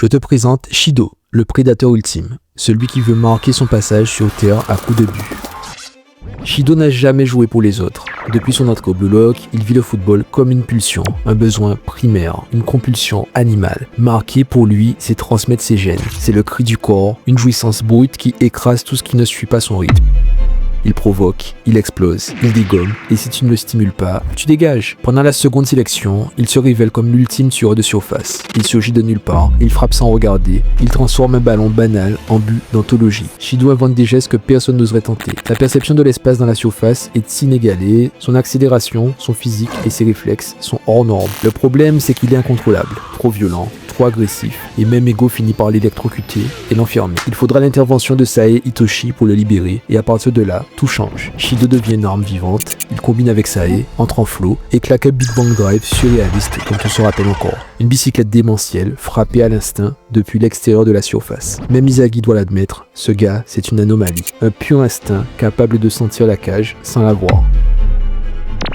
Je te présente Shido, le prédateur ultime, celui qui veut marquer son passage sur Terre à coups de but. Shido n'a jamais joué pour les autres. Depuis son entrée au Blue Lock, il vit le football comme une pulsion, un besoin primaire, une compulsion animale. Marquer pour lui, c'est transmettre ses gènes. C'est le cri du corps, une jouissance brute qui écrase tout ce qui ne suit pas son rythme. Il provoque, il explose, il dégomme, et si tu ne le stimules pas, tu dégages. Pendant la seconde sélection, il se révèle comme l'ultime tueur de surface. Il surgit de nulle part, il frappe sans regarder, il transforme un ballon banal en but d'anthologie. Shido invente des gestes que personne n'oserait tenter. La perception de l'espace dans la surface est inégalée, son accélération, son physique et ses réflexes sont hors normes. Le problème, c'est qu'il est incontrôlable, trop violent, trop agressif, et même Ego finit par l'électrocuter et l'enfermer. Il faudra l'intervention de Sae Itoshi pour le libérer, et à partir de là, tout change. Shido devient une arme vivante, il combine avec Sae, entre en flow, et claque un Big Bang Drive surréaliste dont on se rappelle encore. Une bicyclette démentielle, frappée à l'instinct depuis l'extérieur de la surface. Même Izagi doit l'admettre, ce gars, c'est une anomalie. Un pur instinct, capable de sentir la cage sans la voir.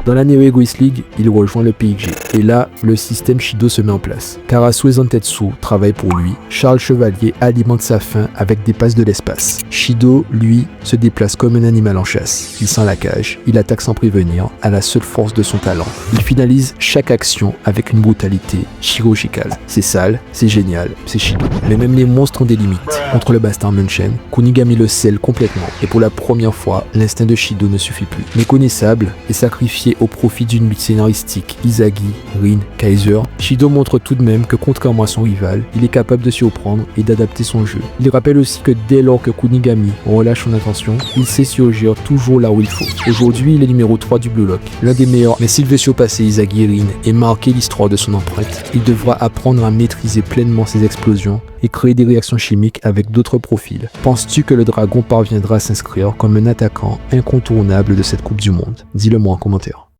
Dans la Neo Egoist League, il rejoint le PXG. Et là, le système Shido se met en place. Karasu et Zantetsu travaillent pour lui. Charles Chevalier alimente sa faim avec des passes de l'espace. Shido, lui, se déplace comme un animal en chasse. Il sent la cage, il attaque sans prévenir, à la seule force de son talent. Il finalise chaque action avec une brutalité chirurgicale. C'est sale, c'est génial, c'est Shido. Mais même les monstres ont des limites. Contre le bastard Munchen, Kunigami le scelle complètement. Et pour la première fois, l'instinct de Shido ne suffit plus. Méconnaissable et sacrifié au profit d'une lutte scénaristique Izagi, Rin, Kaiser, Shido montre tout de même que contrairement à son rival, il est capable de s'y reprendre et d'adapter son jeu. Il rappelle aussi que dès lors que Kunigami relâche son attention, il sait surgir toujours là où il faut. Aujourd'hui, il est numéro 3 du Blue Lock, l'un des meilleurs, mais s'il veut surpasser Izagi et Rin et marquer l'histoire de son empreinte, il devra apprendre à maîtriser pleinement ses explosions et créer des réactions chimiques avec d'autres profils. Penses-tu que le dragon parviendra à s'inscrire comme un attaquant incontournable de cette Coupe du Monde? Dis-le moi en commentaire.